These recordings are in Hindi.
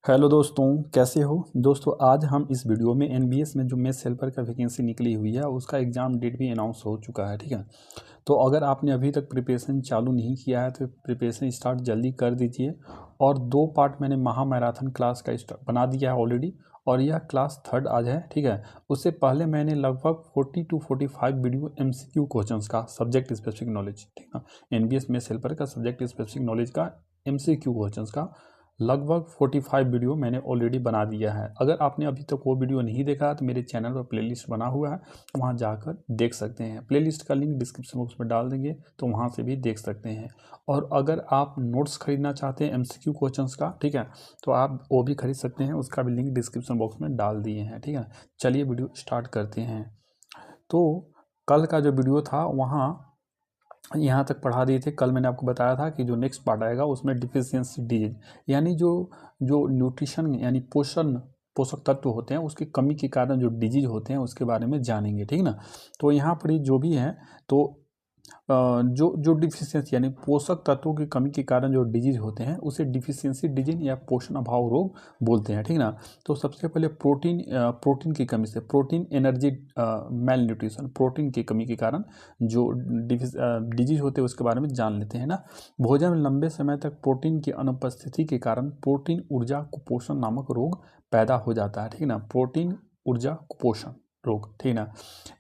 हेलो दोस्तों, कैसे हो दोस्तों। आज हम इस वीडियो में एनबीएस में जो मेस हेल्पर का वैकेंसी निकली हुई है उसका एग्ज़ाम डेट भी अनाउंस हो चुका है। ठीक है, तो अगर आपने अभी तक प्रिपरेशन चालू नहीं किया है तो प्रिपरेशन स्टार्ट जल्दी कर दीजिए। और 2 पार्ट मैंने महा मैराथन क्लास का बना दिया है ऑलरेडी, और यह क्लास 3rd आज है। ठीक है, उससे पहले मैंने लगभग 40 to 45 वीडियो एमसीक्यू क्वेश्चंस का सब्जेक्ट स्पेसिफिक नॉलेज, ठीक है, एनबीएस मेस हेल्पर का सब्जेक्ट स्पेसिफिक नॉलेज का एमसीक्यू क्वेश्चंस का लगभग 45 वीडियो मैंने ऑलरेडी बना दिया है। अगर आपने अभी तक वो वीडियो नहीं देखा तो मेरे चैनल पर प्लेलिस्ट बना हुआ है, वहाँ जाकर देख सकते हैं। प्लेलिस्ट का लिंक डिस्क्रिप्शन बॉक्स में डाल देंगे तो वहाँ से भी देख सकते हैं। और अगर आप नोट्स खरीदना चाहते हैं एमसीक्यू क्वेश्चंस का, ठीक है, तो आप वो भी खरीद सकते हैं, उसका भी लिंक डिस्क्रिप्शन बॉक्स में डाल दिए हैं। ठीक है, चलिए वीडियो स्टार्ट करते हैं। तो कल का जो वीडियो था वहाँ यहाँ तक पढ़ा दिए थे। कल मैंने आपको बताया था कि जो नेक्स्ट पार्ट आएगा उसमें डिफिशियंसी डिजीज, यानी जो न्यूट्रिशन यानी पोषक तत्व होते हैं उसकी कमी के कारण जो डिजीज होते हैं उसके बारे में जानेंगे। ठीक ना, तो यहाँ पर ही जो भी है तो जो जो डिफिशियंसी यानी पोषक तत्वों की कमी के कारण जो डिजीज होते हैं उसे डिफिशियंसी डिजीज या पोषण अभाव रोग बोलते हैं। ठीक ना, तो सबसे पहले प्रोटीन की कमी से, protein energy mail nutrition, protein की कमी के कारण जो डिजीज होते हैं उसके बारे में जान लेते हैं ना। भोजन में लंबे समय तक प्रोटीन की अनुपस्थिति के कारण प्रोटीन ऊर्जा कुपोषण नामक रोग पैदा हो जाता है। ठीक ना, प्रोटीन ऊर्जा कुपोषण रोग, ठीक ना,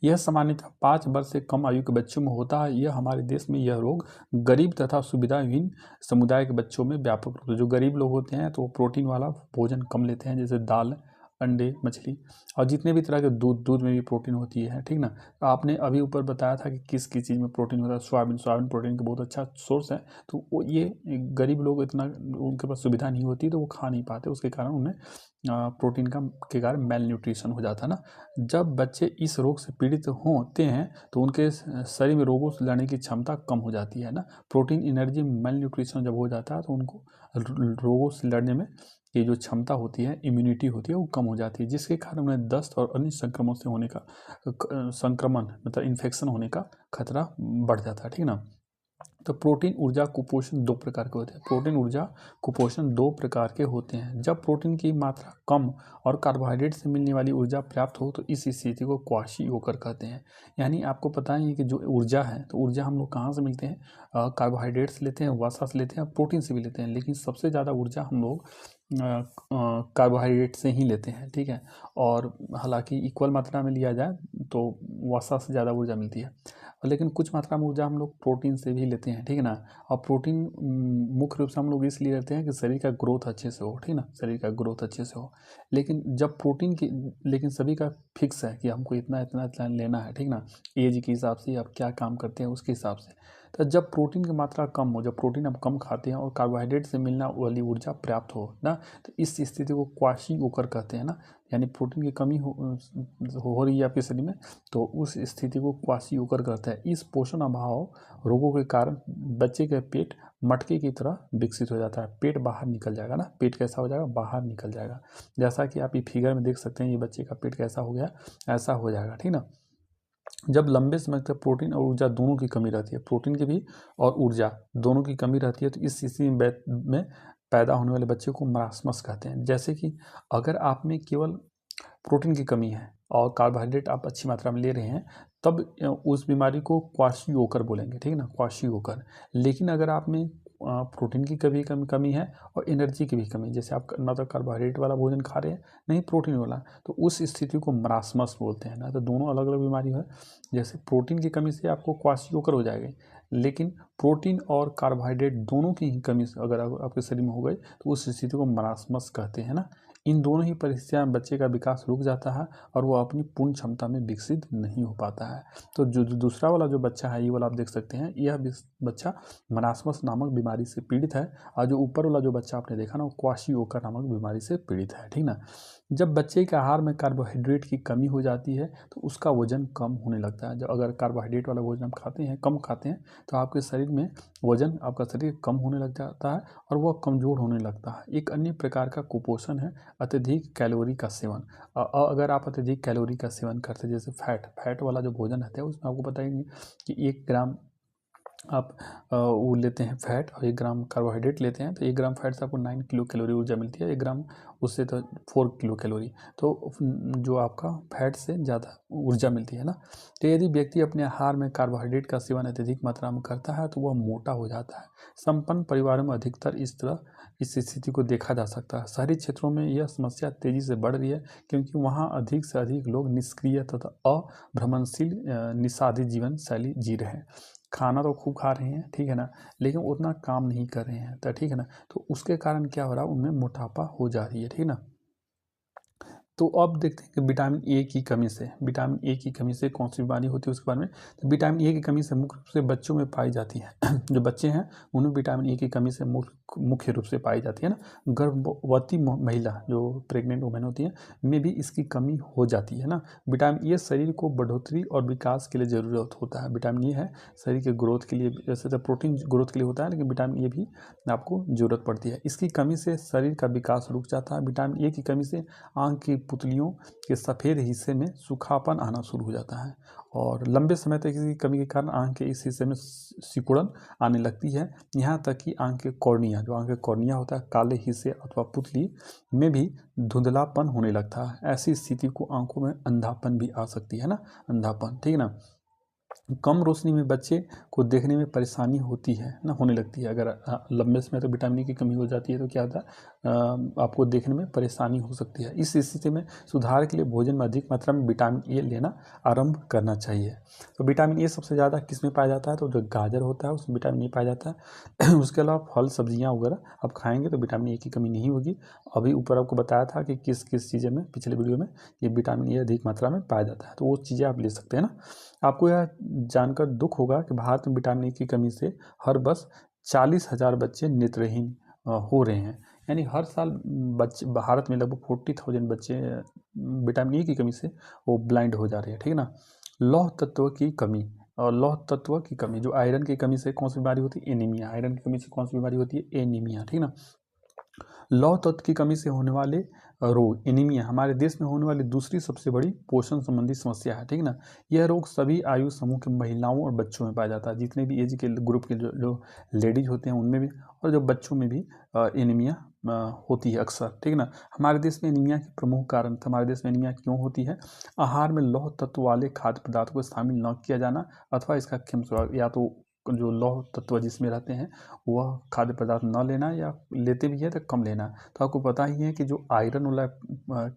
यह सामान्यतः 5 वर्ष से कम आयु के बच्चों में होता है। यह हमारे देश में यह रोग गरीब तथा सुविधाहीन समुदाय के बच्चों में व्यापक रूप से, जो गरीब लोग होते हैं तो वो प्रोटीन वाला भोजन कम लेते हैं, जैसे दाल, अंडे, मछली और जितने भी तरह के दूध में भी प्रोटीन होती है। ठीक ना, आपने अभी ऊपर बताया था कि किस किस चीज़ में प्रोटीन होता है। सोयाबीन प्रोटीन का बहुत अच्छा सोर्स है। तो वो ये गरीब लोग इतना उनके पास सुविधा नहीं होती तो वो खा नहीं पाते, उसके कारण उन्हें प्रोटीन के कारण मेल न्यूट्रिशन हो जाता है ना। जब बच्चे इस रोग से पीड़ित होते हैं तो उनके शरीर में रोगों से लड़ने की क्षमता कम हो जाती है ना। प्रोटीन एनर्जी मेल न्यूट्रिशन जब हो जाता है तो उनको रोगों से लड़ने में की जो क्षमता होती है, इम्यूनिटी होती है, वो कम हो जाती है, जिसके कारण उन्हें दस्त और अन्य संक्रमण से होने का संक्रमण मतलब इन्फेक्शन होने का खतरा बढ़ जाता है। ठीक ना, तो प्रोटीन ऊर्जा कुपोषण 2 प्रकार के होते हैं। प्रोटीन ऊर्जा कुपोषण 2 प्रकार के होते हैं। जब प्रोटीन की मात्रा कम और कार्बोहाइड्रेट से मिलने वाली ऊर्जा पर्याप्त हो तो इस स्थिति को क्वाशीओकर कहते हैं। यानी आपको पता ही है कि जो ऊर्जा है तो ऊर्जा हम लोग कहाँ से मिलते हैं, कार्बोहाइड्रेट से लेते हैं, वसा से लेते हैं, प्रोटीन से भी लेते हैं, लेकिन सबसे ज़्यादा ऊर्जा हम लोग कार्बोहाइड्रेट से ही लेते हैं। ठीक है, और हालांकि इक्वल मात्रा में लिया जाए तो वसा से ज़्यादा ऊर्जा मिलती है, लेकिन कुछ मात्रा में ऊर्जा हम लोग प्रोटीन से भी लेते हैं। ठीक है ना, और प्रोटीन मुख्य रूप से हम लोग इसलिए लेते हैं कि शरीर का ग्रोथ अच्छे से हो। ठीक ना, शरीर का ग्रोथ अच्छे से हो, लेकिन जब प्रोटीन की, लेकिन सभी का फिक्स है कि हमको इतना इतना इतना लेना है। ठीक ना, एज के हिसाब से आप क्या काम करते हैं उसके हिसाब से। तो जब प्रोटीन की मात्रा कम हो, जब प्रोटीन आप कम खाते हैं और कार्बोहाइड्रेट से मिलना वाली ऊर्जा पर्याप्त हो ना, तो इस स्थिति को क्वाशीओकर कहते हैं ना। यानी प्रोटीन की कमी हो रही है आपके शरीर में तो उस स्थिति को क्वाशीओकर कहते हैं। इस पोषण अभाव रोगों के कारण बच्चे का पेट मटके की तरह विकसित हो जाता है। पेट बाहर निकल जाएगा ना, पेट कैसा हो जाएगा, बाहर निकल जाएगा। जैसा कि आप ये फिगर में देख सकते हैं, ये बच्चे का पेट कैसा हो गया, ऐसा हो जाएगा। ठीक ना, जब लंबे समय तक प्रोटीन और ऊर्जा दोनों की कमी रहती है, प्रोटीन की भी और ऊर्जा दोनों की कमी रहती है, तो इस स्थिति में पैदा होने वाले बच्चे को मरासमस कहते हैं। जैसे कि अगर आप में केवल प्रोटीन की कमी है और कार्बोहाइड्रेट आप अच्छी मात्रा में ले रहे हैं, तब उस बीमारी को क्वाशीओकर बोलेंगे। ठीक है ना, क्वाशीओकर। लेकिन अगर आप में प्रोटीन की कमी है और एनर्जी की भी कमी, जैसे आप ना तो कार्बोहाइड्रेट वाला भोजन खा रहे हैं नहीं प्रोटीन वाला, तो उस स्थिति को मरासमस बोलते हैं ना। तो दोनों अलग अलग बीमारी है। जैसे प्रोटीन की कमी से आपको क्वाशीओकर हो जाएगी, लेकिन प्रोटीन और कार्बोहाइड्रेट दोनों की ही कमी से अगर आपके शरीर में हो गई तो उस स्थिति को मरासमस कहते हैं ना। इन दोनों ही परिस्थितियों में बच्चे का विकास रुक जाता है और वो अपनी पूर्ण क्षमता में विकसित नहीं हो पाता है। तो जो दूसरा वाला जो बच्चा है, ये वाला आप देख सकते हैं, यह बच्चा मरासमस नामक बीमारी से पीड़ित है, और जो ऊपर वाला जो बच्चा आपने देखा ना, वो क्वाशीओकर नामक बीमारी से पीड़ित है। ठीक ना, जब बच्चे के आहार में कार्बोहाइड्रेट की कमी हो जाती है तो उसका वजन कम होने लगता है। जब अगर कार्बोहाइड्रेट वाला भोजन आप खाते हैं, कम खाते हैं, तो आपके शरीर में वजन, आपका शरीर कम होने लग जाता है और वह कमज़ोर होने लगता है। एक अन्य प्रकार का कुपोषण है अत्यधिक कैलोरी का सेवन। अगर आप अत्यधिक कैलोरी का सेवन करते हैं, जैसे फैट वाला जो भोजन रहता है उसमें आपको बताएंगे कि 1 ग्राम आप वो लेते हैं फैट और 1 ग्राम कार्बोहाइड्रेट लेते हैं तो 1 ग्राम फैट से आपको 9 किलो कैलोरी ऊर्जा मिलती है, 1 ग्राम उससे तो 4 किलो कैलोरी। तो जो आपका फैट से ज़्यादा ऊर्जा मिलती है ना। तो यदि व्यक्ति अपने आहार में कार्बोहाइड्रेट का सेवन अत्यधिक मात्रा में करता है तो वह मोटा हो जाता है। संपन्न परिवारों में अधिकतर इस स्थिति को देखा जा सकता है। शहरी क्षेत्रों में यह समस्या तेजी से बढ़ रही है क्योंकि वहाँ अधिक से अधिक लोग निष्क्रिय तथा अभ्रमणशील निषादी जीवन शैली जी रहे हैं। खाना तो खूब खा रहे हैं, ठीक है ना, लेकिन उतना काम नहीं कर रहे हैं, तो ठीक है ना। तो उसके कारण क्या हो रहा है, उनमें मोटापा हो जा रही है, ठीक है ना। तो अब देखते हैं कि विटामिन ए की कमी से कौन सी बीमारी होती है उसके बारे में। तो विटामिन ए की कमी से मुख्य रूप से बच्चों में पाई जाती है जो बच्चे हैं उनमें विटामिन ए की कमी से मुख्य रूप से पाई जाती है ना। गर्भवती महिला जो प्रेग्नेंट वुमेन होती है में भी इसकी कमी हो जाती है ना। विटामिन ए शरीर को बढ़ोतरी और विकास के लिए ज़रूरत होता है। विटामिन ए है शरीर के ग्रोथ के लिए, जैसे तो प्रोटीन ग्रोथ के लिए होता है, लेकिन विटामिन ए भी आपको ज़रूरत पड़ती है। इसकी कमी से शरीर का विकास रुक जाता है। विटामिन ए की कमी से आँख की पुतलियों के सफ़ेद हिस्से में सूखापन आना शुरू हो जाता है और लंबे समय तक इसकी कमी के कारण आँख के इस हिस्से में सिकुड़न आने लगती है। यहाँ तक कि आँख के कॉर्निया होता है, काले हिस्से अथवा पुतली में भी धुंधलापन होने लगता है। ऐसी स्थिति को आंखों में अंधापन भी आ सकती है ना, अंधापन, ठीक है ना। कम रोशनी में बच्चे को देखने में परेशानी होती है ना, होने लगती है। अगर लंबे समय तक विटामिन ए की कमी हो जाती है तो क्या होता है, आपको देखने में परेशानी हो सकती है। इस स्थिति में सुधार के लिए भोजन में अधिक मात्रा में विटामिन ए लेना आरंभ करना चाहिए। तो विटामिन ए सबसे ज़्यादा किस में पाया जाता है, तो जो गाजर होता है उसमें विटामिन ए पाया जाता है उसके अलावा फल सब्जियाँ वगैरह आप खाएंगे तो विटामिन ए की कमी नहीं होगी। अभी ऊपर आपको बताया था कि किस किस चीज़ें में, पिछले वीडियो में, ये विटामिन ए अधिक मात्रा में पाया जाता है, तो वो चीज़ें आप ले सकते हैं ना। आपको यह जानकर दुख होगा कि भारत में विटामिन ए की कमी से हर वर्ष 40,000 बच्चे नेत्रहीन हो रहे हैं। यानी हर साल बच्चे भारत में लगभग 40,000 बच्चे विटामिन ए की कमी से वो ब्लाइंड हो जा रहे हैं, ठीक है ना। लौह तत्व की कमी, और लौह तत्व की कमी जो आयरन की कमी से कौन सी बीमारी होती है, एनीमिया। आयरन की कमी से कौन सी बीमारी होती है, एनीमिया, ठीक है ना। लौह तत्व की कमी से होने वाले रोग, एनीमिया, हमारे देश में होने वाली दूसरी सबसे बड़ी पोषण संबंधी समस्या है, ठीक है ना। यह रोग सभी आयु समूह के महिलाओं और बच्चों में पाया जाता है। जितने भी एज के ग्रुप के जो लेडीज होते हैं उनमें भी, और जो बच्चों में भी एनीमिया होती है अक्सर, ठीक है ना। हमारे देश में एनीमिया के प्रमुख कारण, हमारे देश में एनीमिया क्यों होती है, आहार में लौह तत्व वाले खाद्य पदार्थों को शामिल न किया जाना, अथवा इसका या तो जो लौह तत्व जिसमें रहते हैं वह खाद्य पदार्थ न लेना, या लेते भी है तो कम लेना। तो आपको पता ही है कि जो आयरन वाला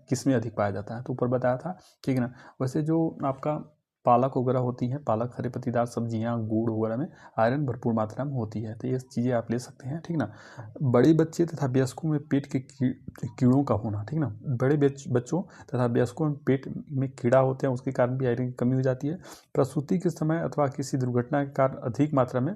किस में अधिक पाया जाता है, तो ऊपर बताया था, ठीक है ना। वैसे जो आपका पालक वगैरह होती है, पालक, हरे पत्तेदार सब्जियां, गुड़ वगैरह में आयरन भरपूर मात्रा में होती है, तो ये चीज़ें आप ले सकते हैं, ठीक ना। बड़े बच्चे तथा वयस्कों में पेट के कीड़ों का होना, ठीक ना। बड़े बच्चों तथा वयस्कों में पेट में कीड़ा होते हैं, उसके कारण भी आयरन की कमी हो जाती है। प्रसूति के समय अथवा किसी दुर्घटना के कारण अधिक मात्रा में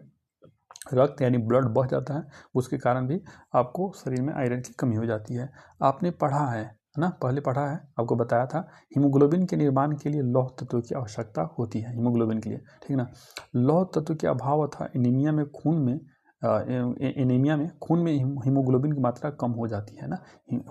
रक्त यानी ब्लड बह जाता है, उसके कारण भी आपको शरीर में आयरन की कमी हो जाती है। आपने पढ़ा है ना, पहले पढ़ा है, आपको बताया था, हीमोग्लोबिन के निर्माण के लिए लौह तत्व की आवश्यकता होती है, हीमोग्लोबिन के लिए, ठीक ना। लौह तत्व के अभाव अथवा एनीमिया में खून में हीमोग्लोबिन की मात्रा कम हो जाती है ना।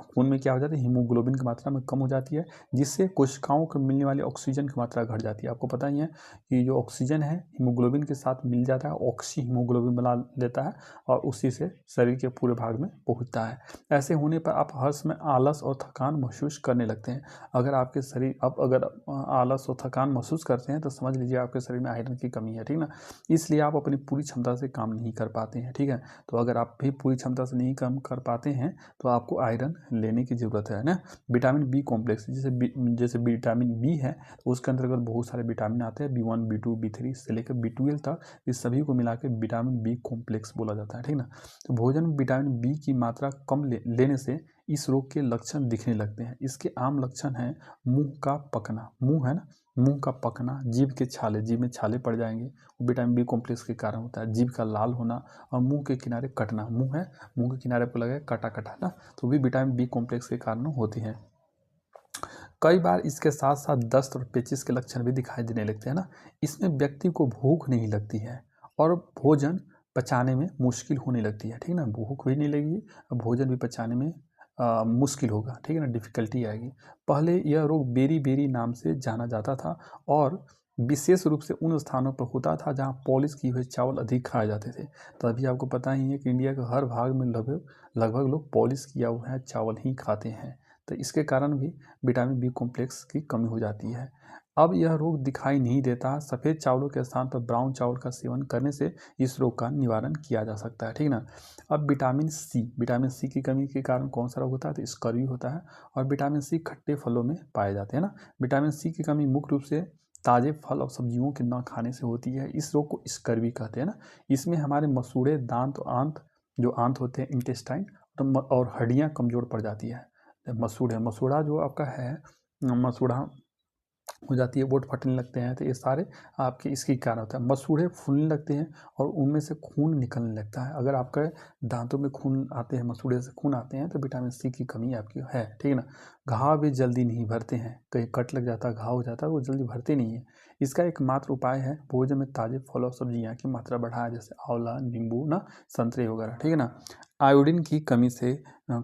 खून में क्या हो जाती है, हीमोग्लोबिन की मात्रा में कम हो जाती है, जिससे कोशिकाओं को मिलने वाली ऑक्सीजन की मात्रा घट जाती है। आपको पता ही है कि जो ऑक्सीजन है हीमोग्लोबिन के साथ मिल जाता है, ऑक्सी हीमोग्लोबिन बना लेता है और उसी से शरीर के पूरे भाग में पहुंचता है। ऐसे होने पर आप हर समय आलस और थकान महसूस करने लगते हैं। अगर आपके शरीर अगर आलस और थकान महसूस करते हैं तो समझ लीजिए आपके शरीर में आयरन की कमी है, ठीक ना। इसलिए आप अपनी पूरी क्षमता से काम नहीं कर पाते हैं, ठीक है। तो अगर आप भी पूरी क्षमता से नहीं काम कर पाते हैं तो आपको आयरन लेने की ज़रूरत है ना। विटामिन बी कॉम्प्लेक्स, जैसे विटामिन बी है तो उसके अंतर्गत बहुत सारे विटामिन आते हैं, B1, B2, B3 से लेकर B12 तक, इस सभी को मिला के विटामिन बी कॉम्प्लेक्स बोला जाता है, ठीक ना। तो भोजन में विटामिन बी की मात्रा कम लेने से इस रोग के लक्षण दिखने लगते हैं। इसके आम लक्षण हैं मुंह का पकना, मुंह है ना, मुंह का पकना, जीभ में छाले पड़ जाएंगे, वो विटामिन बी कॉम्प्लेक्स के कारण होता है। जीभ का लाल होना और मुंह के किनारे कटना, मुंह है, मुंह के किनारे पर लगा कटा कटा ना, तो भी विटामिन बी कॉम्प्लेक्स के कारण होती है। कई बार इसके साथ साथ दस्त और पेचिश के लक्षण भी दिखाई देने लगते हैं ना। इसमें व्यक्ति को भूख नहीं लगती है और भोजन पचाने में मुश्किल होने लगती है, ठीक ना। भूख भी नहीं लगेगी, भोजन भी पचाने में मुश्किल होगा, ठीक है ना, डिफिकल्टी आएगी। पहले यह रोग बेरी बेरी नाम से जाना जाता था और विशेष रूप से उन स्थानों पर होता था जहाँ पॉलिश किए हुए चावल अधिक खाए जाते थे। तो अभी आपको पता ही है कि इंडिया के हर भाग में लगभग लोग पॉलिश किया हुआ है चावल ही खाते हैं। तो इसके कारण भी विटामिन बी कॉम्प्लेक्स की कमी हो जाती है। अब यह रोग दिखाई नहीं देता। सफ़ेद चावलों के स्थान पर ब्राउन चावल का सेवन करने से इस रोग का निवारण किया जा सकता है, ठीक ना। अब विटामिन सी की कमी के कारण कौन सा रोग होता है, तो स्कर्वी होता है। और विटामिन सी खट्टे फलों में पाए जाते हैं ना। विटामिन सी की कमी मुख्य रूप से ताज़े फल और सब्जियों के न खाने से होती है। इस रोग को स्कर्वी कहते हैं ना। इसमें हमारे मसूड़े, दांत और आंत होते हैं, इंटेस्टाइन और हड्डियाँ कमज़ोर पड़ जाती है। मसूड़ा जो आपका है, मसूड़ा हो जाती है, बोट फटने लगते हैं। तो ये सारे आपके इसके कारण होता है। मसूड़े फूलने लगते हैं और उनमें से खून निकलने लगता है। अगर आपके दांतों में खून आते हैं, मसूड़े से खून आते हैं, तो विटामिन सी की कमी आपकी है, ठीक है ना। घाव भी जल्दी नहीं भरते हैं। कहीं कट लग जाता है, घाव हो जाता है, वो जल्दी भरते नहीं है। इसका एकमात्र उपाय है भोजन में ताज़े फल और सब्जियाँ की मात्रा बढ़ाया, जैसे आंवला, नींबू ना, संतरे वगैरह, ठीक है ना। आयोडीन की कमी से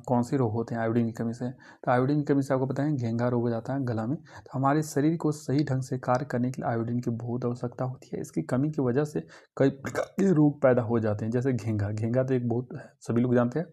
कौन से रोग होते हैं आयोडीन की कमी से, तो आयोडीन की कमी से आपको पता है घेंघा रोग हो जाता है गला में। तो हमारे शरीर को सही ढंग से कार्य करने के लिए आयोडीन की बहुत आवश्यकता होती है। इसकी कमी की वजह से कई प्रकार के रोग पैदा हो जाते हैं, जैसे घेंघा तो एक बहुत सभी लोग जानते हैं।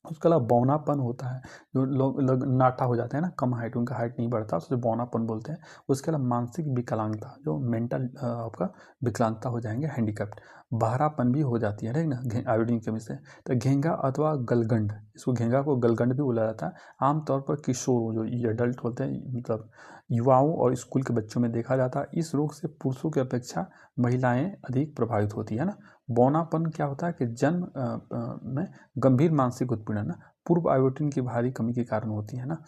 उसके अलावा बौनापन होता है, जो लोग नाटा हो जाते हैं ना, कम हाइट, उनका हाइट नहीं बढ़ता, उसे बौनापन बोलते हैं। उसके अलावा मानसिक विकलांगता, जो मेंटल आपका विकलांगता हो जाएंगे, हैंडीकैप्ड। बहरापन भी हो जाती है, ठीक ना, आयोडीन की कमी से। तो घेंघा अथवा गलगंड, इसको घेंघा को गलगंड भी बोला जाता है। आमतौर पर किशोर, जो ये अडल्ट होते हैं, मतलब युवाओं और स्कूल के बच्चों में देखा जाता है। इस रोग से पुरुषों की अपेक्षा महिलाएं अधिक प्रभावित होती है ना। बौनापन क्या होता है कि जन्म में गंभीर मानसिक उत्पीड़न ना पूर्व आयोडीन की भारी कमी के कारण होती है ना।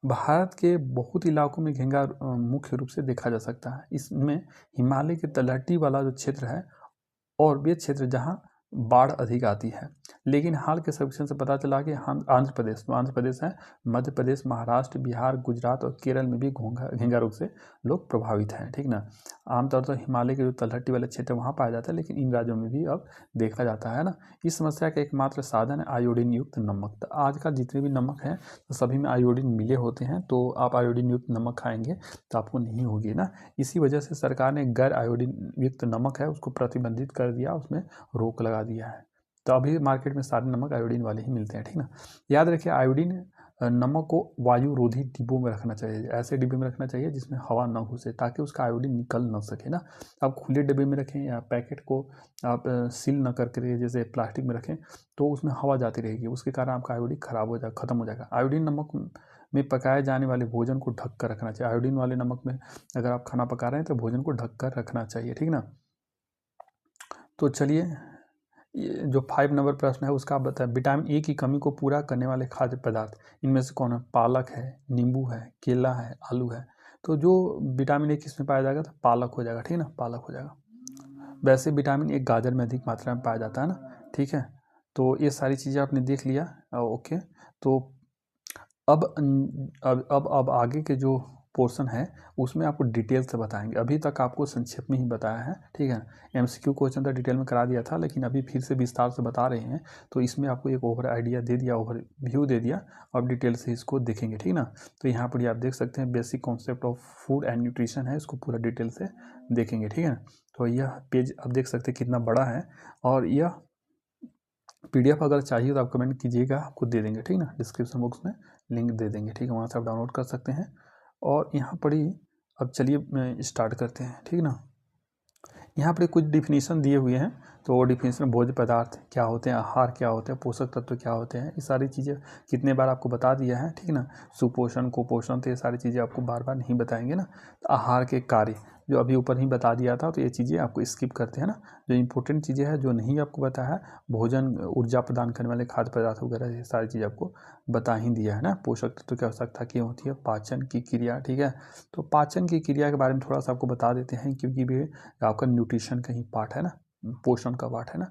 भारत के बहुत इलाकों में घेंघा मुख्य रूप से देखा जा सकता है। इसमें हिमालय के तलहटी वाला जो क्षेत्र है और वे क्षेत्र जहाँ बाढ़ अधिक आती है। लेकिन हाल के सर्वेक्षण से पता चला कि आंध्र प्रदेश है, मध्य प्रदेश, महाराष्ट्र, बिहार, गुजरात और केरल में भी घेंघा रोग से लोग प्रभावित हैं, ठीक ना। आमतौर पर हिमालय के जो तलहटी वाले क्षेत्र वहाँ पाया जाता है, लेकिन इन राज्यों में भी अब देखा जाता है ना। इस समस्या का एकमात्र साधन है आयोडीन युक्त नमक। तो आजकल जितने भी नमक हैं तो सभी में आयोडीन मिले होते हैं, तो आप आयोडीन युक्त नमक खाएंगे तो आपको नहीं होगी ना। इसी वजह से सरकार ने गैर आयोडीन युक्त नमक है उसको प्रतिबंधित कर दिया, उसमें रोक लगा दिया है। तो अभी मार्केट में सारे नमक आयोडीन वाले ही मिलते हैं, ठीक ना। याद रखिए आयोडीन नमक को वायुरोधी डिब्बों में रखना चाहिए, ऐसे डिब्बे में रखना चाहिए जिसमें हवा न घुसे, ताकि उसका आयोडीन निकल न सके ना। आप खुले डिब्बे में रखें या पैकेट को आप सील न करके जैसे प्लास्टिक में रखें, तो उसमें हवा जाती रहेगी, उसके कारण आपका आयोडीन खराब हो जाएगा, खत्म हो जाएगा। आयोडीन नमक में पकाए जाने वाले भोजन को ढक कर रखना चाहिए। आयोडीन वाले नमक में अगर आप खाना पका रहे हैं तो भोजन को ढक कर रखना चाहिए, ठीक ना। तो चलिए, ये जो 5 नंबर प्रश्न है उसका आप बताएं। विटामिन ए की कमी को पूरा करने वाले खाद्य पदार्थ इनमें से कौन है? पालक है, नींबू है, केला है, आलू है। तो जो विटामिन ए किस में पाया जाएगा, तो पालक हो जाएगा, ठीक है ना, पालक हो जाएगा। वैसे विटामिन ए गाजर में अधिक मात्रा में पाया जाता है ना, ठीक है। तो ये सारी चीज़ें आपने देख लिया, ओके। तो अब आगे के जो पोर्शन है उसमें आपको डिटेल से बताएंगे। अभी तक आपको संक्षेप में ही बताया है, ठीक है। एमसीक्यू क्वेश्चन तो डिटेल में करा दिया था, लेकिन अभी फिर से विस्तार से बता रहे हैं। तो इसमें आपको एक ओवर आइडिया दे दिया, ओवर व्यू दे दिया, और डिटेल से इसको देखेंगे, ठीक ना। तो यहाँ पर आप देख सकते हैं basic concept of food and nutrition है, इसको पूरा डिटेल से देखेंगे, ठीक है। तो यह पेज आप देख सकते हैं कितना बड़ा है, और यह पीडीएफ अगर चाहिए तो आप कमेंट कीजिएगा, आपको दे देंगे, ठीक ना। डिस्क्रिप्शन बॉक्स में लिंक दे देंगे, ठीक है, वहाँ से आप डाउनलोड कर सकते हैं। और यहाँ पर ही अब चलिए स्टार्ट करते हैं, ठीक ना। यहाँ पर कुछ डिफिनीशन दिए हुए हैं, तो वो डिफिनीशन भोज्य पदार्थ क्या होते हैं, आहार क्या होते हैं, पोषक तत्व क्या होते हैं, ये सारी चीज़ें कितने बार आपको बता दिया है, ठीक ना। सुपोषण, कुपोषण, तो ये सारी चीज़ें आपको बार बार नहीं बताएंगे ना। तो आहार के कार्य जो अभी ऊपर ही बता दिया था, तो ये चीज़ें आपको स्किप करते हैं ना। जो इंपॉर्टेंट चीज़ें हैं जो नहीं आपको बताया है, भोजन, ऊर्जा प्रदान करने वाले खाद्य पदार्थ वगैरह, ये सारी चीज़ें आपको बता ही दिया है ना। पोषक तत्व की आवश्यकता क्यों होती है, पाचन की क्रिया, ठीक है। तो पाचन की क्रिया के बारे में थोड़ा सा आपको बता देते हैं, क्योंकि भी आपका न्यूट्रिशन का ही पार्ट है ना, पोषण का पार्ट है ना।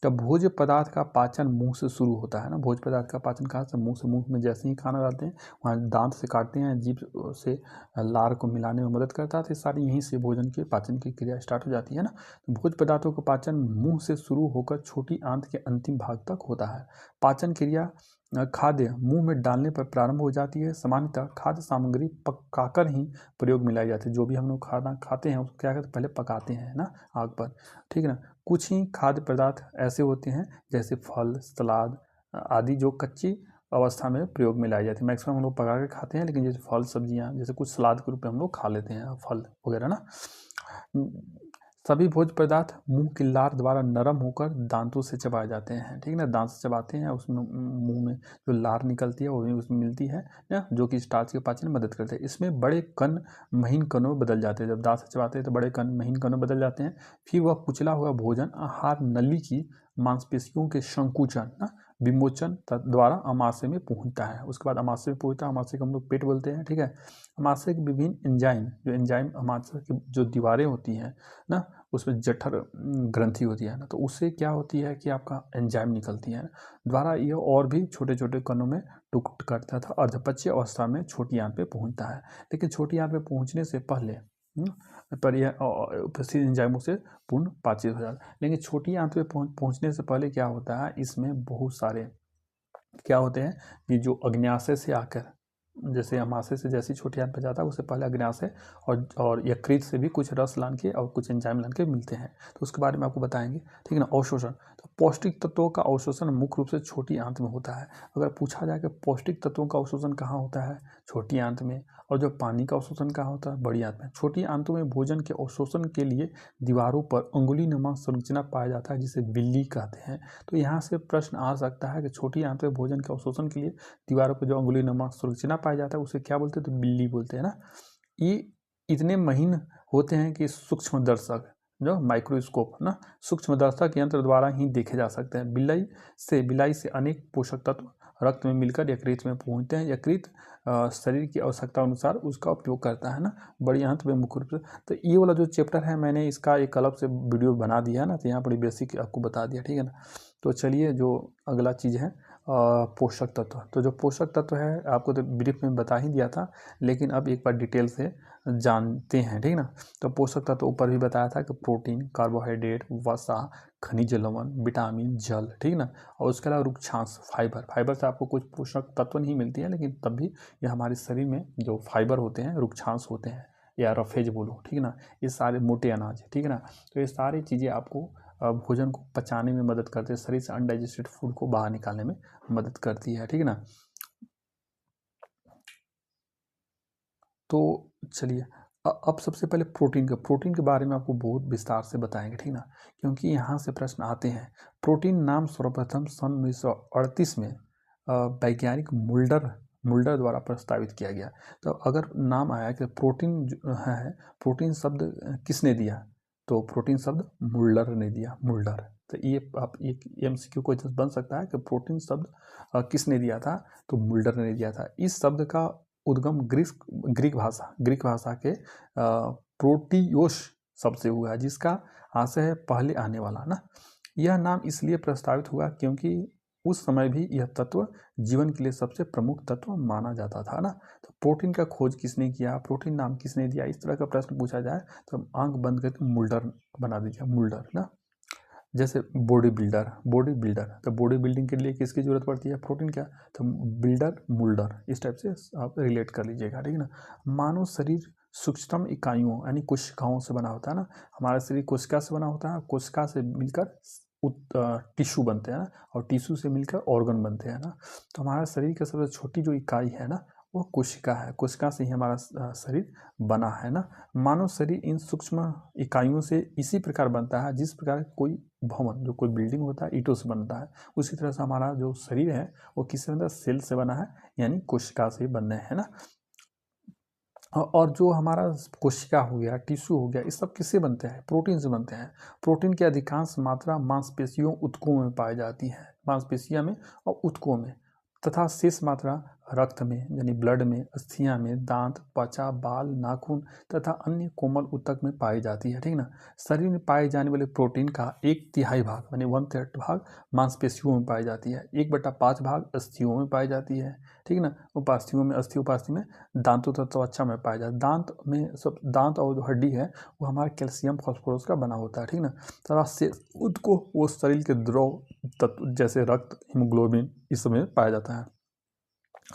तो भोज्य पदार्थ का पाचन मुंह से शुरू होता है ना। भोज्य पदार्थ का पाचन कहाँ से? मुंह से। मुंह में जैसे ही खाना डालते हैं वहाँ दांत से काटते हैं, जीभ से लार को मिलाने में मदद करता है, तो सारी यहीं से भोजन की पाचन की क्रिया स्टार्ट हो जाती है ना। तो भोज्य पदार्थों का पाचन मुंह से शुरू होकर छोटी आंत के अंतिम भाग तक होता है। पाचन क्रिया खाद्य मुंह में डालने पर प्रारंभ हो जाती है। सामान्यतः खाद्य सामग्री पकाकर ही प्रयोग में लाई जाती है। जो भी हम लोग खाना खाते हैं उसको क्या करते हैं, पहले पकाते हैं ना आग पर, ठीक है ना। कुछ ही खाद्य पदार्थ ऐसे होते हैं जैसे फल, सलाद आदि जो कच्ची अवस्था में प्रयोग में लाई जाती है। मैक्सिमम हम लोग पका के खाते हैं, लेकिन जैसे फल सब्जियां जैसे कुछ सलाद के रूप में हम लोग खा लेते हैं फल वगैरह ना। सभी भोज्य पदार्थ मुंह की लार द्वारा नरम होकर दांतों से चबाए जाते हैं, ठीक है ना। दांत से चबाते हैं, उसमें मुंह में जो लार निकलती है वो भी उसमें मिलती है ना, जो कि स्टार्च के पाचन में मदद करते हैं। इसमें बड़े कण महीन कणों में बदल जाते हैं। जब दांत से चबाते हैं तो बड़े कण महीन कणों में बदल जाते हैं। फिर वह कुचला हुआ भोजन आहार नली की मांसपेशियों के संकुचन ना विमोचन द्वारा अमाशय में पहुंचता है। उसके बाद अमाशय में पहुंचता है, अमाशय को हम लोग पेट बोलते हैं, ठीक है। अमाशय के विभिन्न एंजाइम, जो एंजाइम अमाशय की जो दीवारें होती हैं ना, उसमें जठर ग्रंथि होती है ना, तो उससे क्या होती है कि आपका एंजाइम निकलती है द्वारा यह और भी छोटे छोटे कणों में टुकड़ करता था। अर्धपच्य अवस्था में छोटी आंत पे पहुंचता है, लेकिन छोटी आंत पे पहुंचने से पहले पर यह उपस्थित एंजाइमों से पूर्ण पाचित हो जाता है। लेकिन छोटी आंत पे पहुंचने से पहले क्या होता है, इसमें बहुत सारे क्या होते हैं कि जो अग्न्याशय से आकर, जैसे अमाशय से जैसी छोटी आंत पे जाता है उससे पहले अग्न्याशय और यकृत से भी कुछ रस लान के और कुछ एंजाइम लान के मिलते हैं, तो उसके बारे में आपको बताएंगे, ठीक है ना। अवशोषण, तो पौष्टिक तत्वों का अवशोषण मुख्य रूप से छोटी आंत में होता है। अगर पूछा जाए कि पौष्टिक तत्वों का अवशोषण कहाँ होता है, छोटी आंत में, और जो पानी का अवशोषण कहाँ होता है, बड़ी आंत में। छोटी आंतों में भोजन के अवशोषण के लिए दीवारों पर अंगुली नुमा संरचना पाया जाता है जिसे बिल्ली कहते हैं। तो यहाँ से प्रश्न आ सकता है कि छोटी आंत में भोजन के अवशोषण के लिए दीवारों पर जो अंगुली नुमा संरचना पाया जाता है उसे क्या बोलते हैं, तो बिल्ली बोलते हैं ना। ये इतने महीन होते हैं कि सूक्ष्म दर्शक जो माइक्रोस्कोप ना, सूक्ष्म दर्शक यंत्र द्वारा ही देखे जा सकते हैं। बिलाई से अनेक पोषक तत्व रक्त में मिलकर यकृत में पहुंचते हैं। यकृत शरीर की आवश्यकता अनुसार उसका उपयोग करता है ना, बड़ी आंत में मुख्य रूप से। तो ये वाला जो चैप्टर है मैंने इसका एक अलग से वीडियो बना दिया है ना, तो यहाँ बड़ी बेसिक आपको बता दिया, ठीक है ना। तो चलिए जो अगला चीज़ है पोषक तत्व। तो जो पोषक तत्व है आपको तो ब्रीफ में बता ही दिया था, लेकिन अब एक बार डिटेल से जानते हैं, ठीक ना। तो पोषक तत्व ऊपर भी बताया था कि प्रोटीन, कार्बोहाइड्रेट, वसा, खनिज लवण, विटामिन, जल, ठीक ना। और उसके अलावा रुक्षांश, फाइबर से आपको कुछ पोषक तत्व नहीं मिलती है, लेकिन तब भी ये हमारे शरीर में जो फाइबर होते हैं, रुक्षांश होते हैं या रफेज बोलो, ठीक ना। ये सारे मोटे अनाज, ठीक है ना। तो ये सारी चीज़ें आपको भोजन को पचाने में मदद करते हैं, शरीर से अनडाइजेस्टेड फूड को बाहर निकालने में मदद करती है, ठीक है ना। तो चलिए अब सबसे पहले प्रोटीन के बारे में आपको बहुत विस्तार से बताएंगे, ठीक ना, क्योंकि यहाँ से प्रश्न आते हैं। प्रोटीन नाम सर्वप्रथम सन 1938 में वैज्ञानिक मुल्डर द्वारा प्रस्तावित किया गया। तो अगर नाम आया कि प्रोटीन है, प्रोटीन शब्द किसने दिया, तो प्रोटीन शब्द मुल्डर ने दिया, मुल्डर। तो ये आप एक MCQ क्वेश्चन बन सकता है कि प्रोटीन शब्द किसने दिया था, तो मुल्डर ने दिया था। इस शब्द का उद्गम ग्रीक भाषा के प्रोटियोस शब्द से हुआ है, जिसका आशय है पहले आने वाला ना। यह नाम इसलिए प्रस्तावित हुआ क्योंकि उस समय भी यह तत्व जीवन के लिए सबसे प्रमुख तत्व माना जाता था ना। तो प्रोटीन का खोज किसने किया, प्रोटीन नाम किसने दिया, इस तरह का प्रश्न पूछा जाए तो आंख बंद करके मुल्डर बना दीजिए, मुल्डर ना। जैसे बॉडी बिल्डर, तो बॉडी बिल्डिंग के लिए किसकी जरूरत पड़ती है, प्रोटीन क्या, तो बिल्डर, मुल्डर, इस टाइप से आप रिलेट कर लीजिएगा, ठीक है ना। मानव शरीर सूक्ष्म इकाइयों यानी कोशिकाओं से बना होता है ना। हमारा शरीर कोशिका से बना होता है, कोशिका से मिलकर टिश्यू बनते हैं ना, और टिश्यू से मिलकर ऑर्गन बनते हैं ना। तो हमारा शरीर की सबसे छोटी जो इकाई है ना वो कोशिका है, कोशिका से ही हमारा शरीर बना है ना। मानव शरीर इन सूक्ष्म इकाइयों से इसी प्रकार बनता है जिस प्रकार कोई भवन, जो कोई बिल्डिंग होता है ईंटों से बनता है, उसी तरह से हमारा जो शरीर है वो किससे बनता है, सेल से बना है, यानी कोशिका से बनने है ना। और जो हमारा कोशिका हो गया, टिश्यू हो गया, ये सब किससे बनते हैं, प्रोटीन से बनते हैं। प्रोटीन की अधिकांश मात्रा मांसपेशियों, ऊतकों में पाई जाती है, मांसपेशियों में और ऊतकों में, तथा शेष मात्रा रक्त में यानी ब्लड में, अस्थियां में, दांत, त्वचा, बाल, नाखून तथा अन्य कोमल ऊतक में पाई जाती है, ठीक ना। शरीर में पाए जाने वाले प्रोटीन का 1/3 भाग यानी 1/3 भाग मांसपेशियों में पाई जाती है, 1/5 भाग अस्थियों में पाई जाती है, ठीक ना। उपास्थियों में, अस्थि उपास्थि में, दांतों तथा त्वचा में पाया जाता है। दांत में सब, दांत और जो हड्डी है वो हमारा कैल्शियम फास्फोरस का बना होता है, ठीक ना। तथा से उसको वो शरीर के द्रव तत्व जैसे रक्त, हीमोग्लोबिन इस समय पाया जाता है।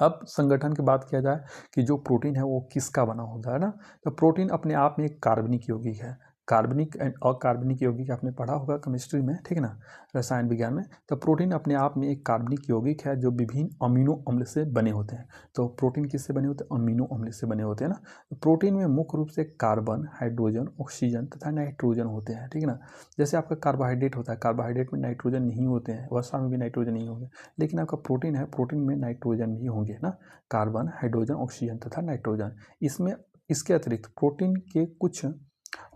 अब संगठन की बात किया जाए कि जो प्रोटीन है वो किसका बना होता है ना, तो प्रोटीन अपने आप में एक कार्बनिक यौगिक है। कार्बनिक एंड अकार्बनिक यौगिक आपने पढ़ा होगा केमिस्ट्री में, ठीक ना, रसायन विज्ञान में। तो प्रोटीन अपने आप में एक कार्बनिक यौगिक है जो विभिन्न अमीनो अम्ल से बने होते हैं। तो प्रोटीन किससे बने होते हैं? अमीनो अम्ल से बने होते हैं ना। तो प्रोटीन में मुख्य रूप से कार्बन, हाइड्रोजन, ऑक्सीजन तथा नाइट्रोजन होते हैं, ठीक ना। जैसे आपका कार्बोहाइड्रेट होता है, कार्बोहाइड्रेट में नाइट्रोजन नहीं होते हैं, वसा में भी नाइट्रोजन नहीं होंगे, लेकिन आपका प्रोटीन है, प्रोटीन में नाइट्रोजन भी होंगे ना, कार्बन, हाइड्रोजन, ऑक्सीजन तथा नाइट्रोजन। इसमें इसके अतिरिक्त प्रोटीन के कुछ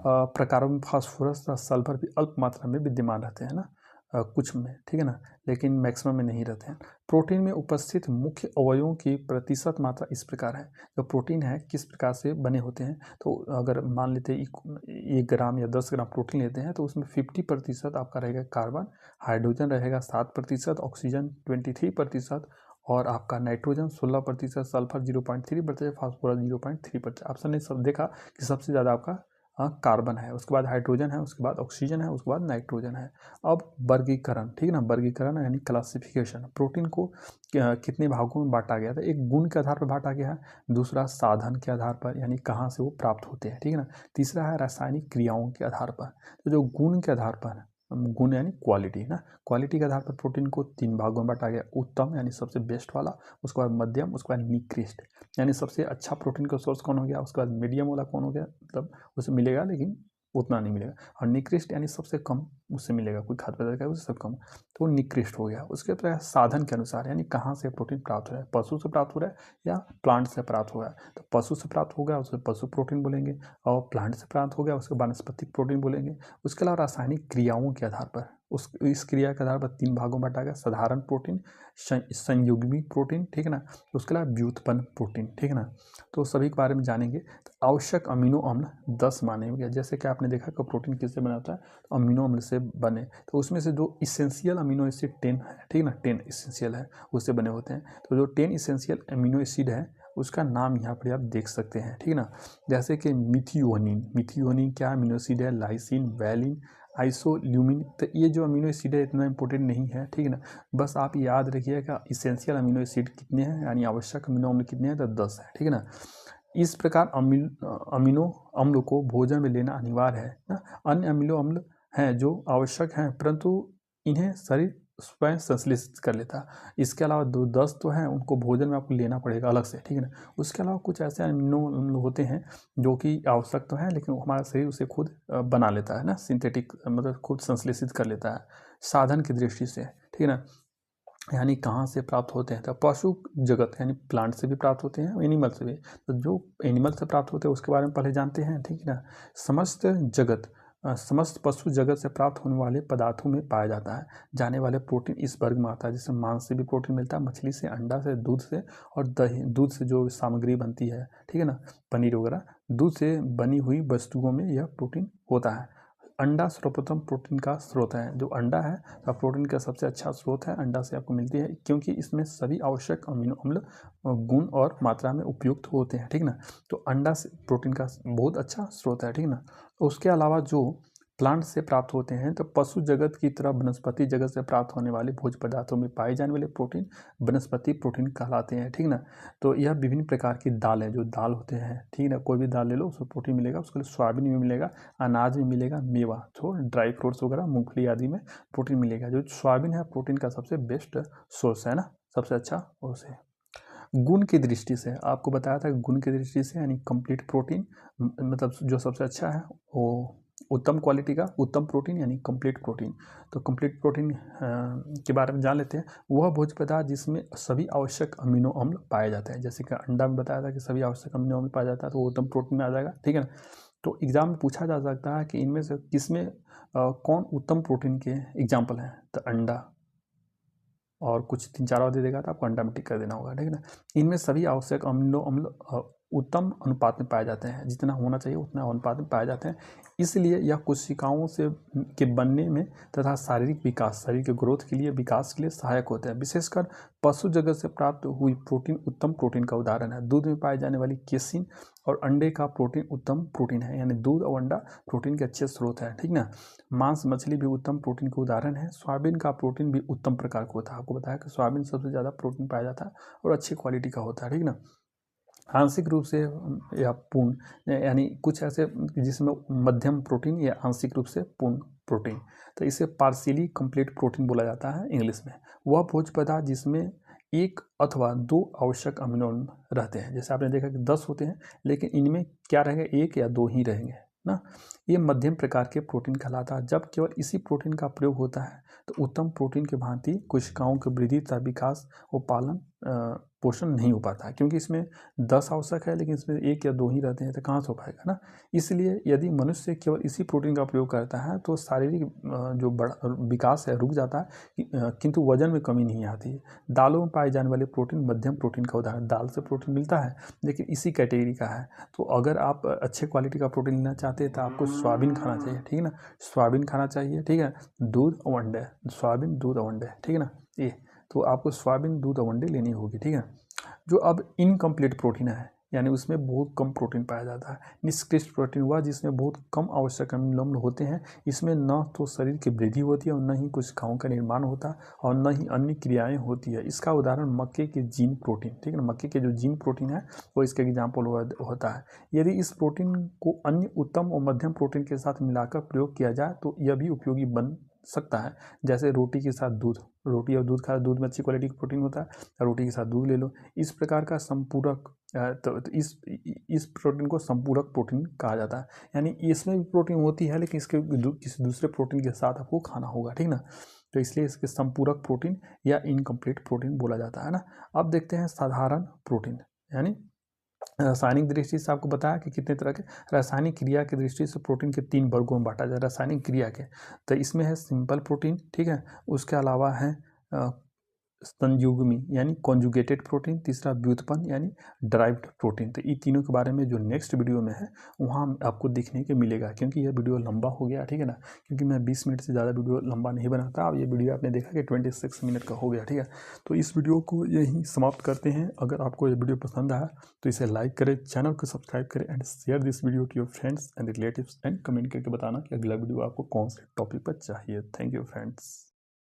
प्रकारों में फास्फोरस तथा सल्फर भी अल्प मात्रा में विद्यमान रहते हैं ना, कुछ में, ठीक है ना, लेकिन मैक्सिमम में नहीं रहते हैं। प्रोटीन में उपस्थित मुख्य अवयवों की प्रतिशत मात्रा इस प्रकार है। जो प्रोटीन है किस प्रकार से बने होते हैं, तो अगर मान लेते हैं 1 ग्राम या 10 ग्राम प्रोटीन लेते हैं तो उसमें 50% आपका रहेगा कार्बन, हाइड्रोजन रहेगा 7%, ऑक्सीजन 23% और आपका नाइट्रोजन 16%, सल्फर 0.3%, फास्फोरस 0.3%। ऑप्शन ने सब देखा कि सबसे ज़्यादा आपका कार्बन है, उसके बाद हाइड्रोजन है, उसके बाद ऑक्सीजन है, उसके बाद नाइट्रोजन है। अब वर्गीकरण, ठीक है ना, वर्गीकरण यानी क्लासिफिकेशन। प्रोटीन को कितने भागों में बांटा गया था? एक गुण के आधार पर बांटा गया है, दूसरा साधन के आधार पर यानी कहाँ से वो प्राप्त होते हैं, ठीक है ना, तीसरा है रासायनिक क्रियाओं के आधार पर। तो जो गुण के आधार पर, गुण यानी क्वालिटी ना, क्वालिटी के आधार पर प्रोटीन को 3 भागों में बांटा गया। उत्तम यानी सबसे बेस्ट वाला, उसके बाद मध्यम, उसके बाद निकृष्ट यानी सबसे अच्छा प्रोटीन का सोर्स कौन हो गया, उसके बाद मीडियम वाला कौन हो गया, मतलब उसे मिलेगा लेकिन उतना नहीं मिलेगा, और निकृष्ट यानी सबसे कम उससे मिलेगा, कोई खाद्य पदार्थ का उससे सब कम, तो निकृष्ट हो गया। उसके बाद साधन के अनुसार यानी कहाँ से प्रोटीन प्राप्त हो रहा है, पशु से प्राप्त हो रहा है या प्लांट से प्राप्त हो रहा है। तो पशु से प्राप्त हो गया उसे पशु प्रोटीन बोलेंगे, और प्लांट से प्राप्त हो गया उसको वानस्पतिक प्रोटीन बोलेंगे। उसके अलावा रासायनिक क्रियाओं के आधार पर, इस क्रिया के आधार पर 3 भागों में बांटा गया। साधारण प्रोटीन, संयुग्मी प्रोटीन, ठीक है ना, उसके अलावा व्युत्पन्न प्रोटीन, ठीक है ना। तो सभी के बारे में जानेंगे। तो आवश्यक अमीनो अम्ल 10 माने गए। जैसे कि आपने देखा कि प्रोटीन किससे बना होता है, तो अमीनो अम्ल से बने। तो उसमें से जो इसेंशियल अमीनो एसिड 10 है, ठीक है ना, 10 इसेंशियल है, उससे बने होते हैं। तो जो 10 इसेंशियल अमीनो एसिड है उसका नाम यहाँ पर आप देख सकते हैं, ठीक है ना। जैसे कि मिथियोनिन, मिथियोनिन क्या अमीनो एसिड है, लाइसिन, वैलिन, आइसोल्यूमिन। तो ये जो अमीनो एसिड है इतना इंपॉर्टेंट नहीं है, ठीक है ना, बस आप याद रखिएगा इसेंशियल अमीनो एसिड कितने हैं यानी आवश्यक अमीनो अम्ल कितने हैं, तो 10 है, ठीक है ना। इस प्रकार अमीनो अम्ल को भोजन में लेना अनिवार्य है ना। अन्य अमीनो अम्ल हैं जो आवश्यक हैं परंतु इन्हें शरीर स्वयं संश्लेषित कर लेता है। इसके अलावा 10 तो हैं उनको भोजन में आपको लेना पड़ेगा अलग से, ठीक है ना। उसके अलावा कुछ ऐसे अमीनो अम्ल होते हैं जो कि आवश्यक तो हैं लेकिन हमारा शरीर उसे खुद बना लेता है ना, सिंथेटिक मतलब खुद संश्लेषित कर लेता है साधन की दृष्टि से, ठीक है ना। यानी कहाँ से प्राप्त होते हैं, तो पशु जगत यानी प्लांट से भी प्राप्त होते हैं, एनिमल से भी। तो जो एनिमल से प्राप्त होते हैं उसके बारे में पहले जानते हैं, ठीक है ना। समस्त जगत, समस्त पशु जगत से प्राप्त होने वाले पदार्थों में पाया जाता है जाने वाले प्रोटीन इस वर्ग में आता है। जैसे मांस से भी प्रोटीन मिलता है, मछली से, अंडा से, दूध से, और दही, दूध से जो सामग्री बनती है, ठीक है ना, पनीर वगैरह, दूध से बनी हुई वस्तुओं में यह प्रोटीन होता है। अंडा सर्वप्रथम प्रोटीन का स्रोत है। जो अंडा है तो प्रोटीन का सबसे अच्छा स्रोत है, अंडा से आपको मिलती है क्योंकि इसमें सभी आवश्यक अमीनो अम्ल गुण और मात्रा में उपयुक्त होते हैं, ठीक ना। तो अंडा से प्रोटीन का बहुत अच्छा स्रोत है, ठीक ना। उसके अलावा जो प्लांट से प्राप्त होते हैं तो पशु जगत की तरह वनस्पति जगत से प्राप्त होने वाले भोज्य पदार्थों में पाए जाने वाले प्रोटीन वनस्पति प्रोटीन कहलाते हैं, ठीक ना। तो यह विभिन्न प्रकार की दाल है, जो दाल होते हैं, ठीक ना, कोई भी दाल ले लो उसमें प्रोटीन मिलेगा। उसके लिए सोयाबीन में मिलेगा, अनाज में मिलेगा, मेवा, तो ड्राई फ्रूट्स वगैरह, मूंगफली आदि में प्रोटीन मिलेगा। जो सोयाबीन है प्रोटीन का सबसे बेस्ट सोर्स है ना, सबसे अच्छा उसे। गुण की दृष्टि से आपको बताया था, गुण की दृष्टि से यानी कंप्लीट प्रोटीन, मतलब जो सबसे अच्छा है वो उत्तम क्वालिटी का उत्तम प्रोटीन यानी कंप्लीट प्रोटीन। तो कंप्लीट प्रोटीन के बारे में जान लेते हैं। वह भोज्य पदार्थ जिसमें सभी आवश्यक अमीनो अम्ल पाए जाते हैं। जैसे कि अंडा में बताया था कि सभी आवश्यक अमीनो अम्ल पाया जाता है, तो वो उत्तम प्रोटीन में आ जाएगा, ठीक है ना। तो एग्जाम में पूछा जा सकता है कि इनमें से किसमें कौन उत्तम प्रोटीन के एग्जाम्पल हैं, तो अंडा, और कुछ 3-4 और दे देगा तो आपको अंडा में टिक कर देना होगा, ठीक है ना। इनमें सभी आवश्यक अम्ल उत्तम अनुपात में पाए जाते हैं, जितना होना चाहिए उतना अनुपात में पाए जाते हैं। इसलिए यह कोशिकाओं से के बनने में तथा शारीरिक विकास, शरीर के ग्रोथ के लिए, विकास के लिए सहायक होते हैं। विशेषकर पशु जगत से प्राप्त हुई प्रोटीन उत्तम प्रोटीन का उदाहरण है। दूध में पाई जाने वाली केसिन और अंडे का प्रोटीन उत्तम प्रोटीन है, यानी दूध और अंडा प्रोटीन के अच्छे स्रोत है, ठीक ना। मांस मछली भी उत्तम प्रोटीन का उदाहरण है। सोयाबीन का प्रोटीन भी उत्तम प्रकार का होता है। आपको बताया कि सोयाबीन सबसे ज़्यादा प्रोटीन पाया जाता है और अच्छी क्वालिटी का होता है, ठीक ना। आंशिक रूप से या पूर्ण, यानी कुछ ऐसे जिसमें मध्यम प्रोटीन या आंशिक रूप से पूर्ण प्रोटीन, तो इसे पार्शियली कंप्लीट प्रोटीन बोला जाता है इंग्लिश में। वह भोज्य पदार्थ जिसमें 1 अथवा 2 आवश्यक अमीनो रहते हैं। जैसे आपने देखा कि 10 होते हैं, लेकिन इनमें क्या रहेंगे, 1 या 2 ही रहेंगे ना। ये मध्यम प्रकार के प्रोटीन कहलाता है। जब केवल इसी प्रोटीन का प्रयोग होता है तो उत्तम प्रोटीन के भांति कोशिकाओं की वृद्धि तथा विकास व पालन पोषण नहीं हो पाता है, क्योंकि इसमें 10 आवश्यक है लेकिन इसमें 1 या 2 ही रहते हैं, तो कहाँ से हो पाएगा ना। इसलिए यदि मनुष्य केवल इसी प्रोटीन का प्रयोग करता है तो शारीरिक जो बड़ा विकास है रुक जाता है, किंतु वजन में कमी नहीं आती है। दालों में पाए जाने वाले प्रोटीन मध्यम प्रोटीन का उदाहरण, दाल से प्रोटीन मिलता है लेकिन इसी कैटेगरी का है। तो अगर आप अच्छे क्वालिटी का प्रोटीन लेना चाहते हैं तो आपको सोयाबीन खाना चाहिए, ठीक है ना। सोयाबीन खाना चाहिए, ठीक है। दूध और अंडे, सोयाबीन, दूध और अंडे, ठीक है ना। ये तो आपको सोयाबीन, दूध और अंडे लेनी होगी, ठीक है। जो अब इनकम्प्लीट प्रोटीन है, यानी उसमें बहुत कम प्रोटीन पाया जाता है। निष्कृष्ट प्रोटीन हुआ जिसमें बहुत कम आवश्यक अम्ल होते हैं। इसमें न तो शरीर की वृद्धि होती है और न ही कोशिकाओं का निर्माण होता है और न ही अन्य क्रियाएं होती है। इसका उदाहरण मक्के के जीन प्रोटीन, ठीक है ना। मक्के के जो जीन प्रोटीन है वो इसका एग्जाम्पल होता है। यदि इस प्रोटीन को अन्य उत्तम और मध्यम प्रोटीन के साथ मिलाकर प्रयोग किया जाए तो यह भी उपयोगी बन सकता है। जैसे रोटी के साथ दूध, रोटी और दूध खा, दूध में अच्छी क्वालिटी का प्रोटीन होता है, रोटी के साथ दूध ले लो। इस प्रकार का संपूरक, तो इस प्रोटीन को संपूरक प्रोटीन कहा जाता है। यानी इसमें भी प्रोटीन होती है लेकिन इसके किसी दूसरे प्रोटीन के साथ आपको खाना होगा, ठीक ना। तो इसलिए इसके संपूरक प्रोटीन या इनकम्प्लीट प्रोटीन बोला जाता है ना। अब देखते हैं साधारण प्रोटीन, यानी रासायनिक दृष्टि से आपको बताया कि कितने तरह के, रासायनिक क्रिया की दृष्टि से प्रोटीन के 3 वर्गों में बांटा जाए रासायनिक क्रिया के। तो इसमें है सिंपल प्रोटीन, ठीक है। उसके अलावा है संयुग्मी यानी कॉन्जुगेटेड प्रोटीन, तीसरा व्युत्पन्न यानी ड्राइव्ड प्रोटीन। तो ये तीनों के बारे में जो नेक्स्ट वीडियो में है वहाँ आपको देखने के मिलेगा, क्योंकि यह वीडियो लंबा हो गया, ठीक है ना। क्योंकि मैं 20 मिनट से ज़्यादा वीडियो लंबा नहीं बनाता। अब ये वीडियो आपने देखा कि 26 मिनट का हो गया, ठीक है। तो इस वीडियो को यहीं समाप्त करते हैं। अगर आपको ये वीडियो पसंद आया तो इसे लाइक करें, चैनल को सब्सक्राइब करें and share this video to your friends and relatives and comment करके बताना कि अगला वीडियो आपको कौन से टॉपिक पर चाहिए। Thank you friends.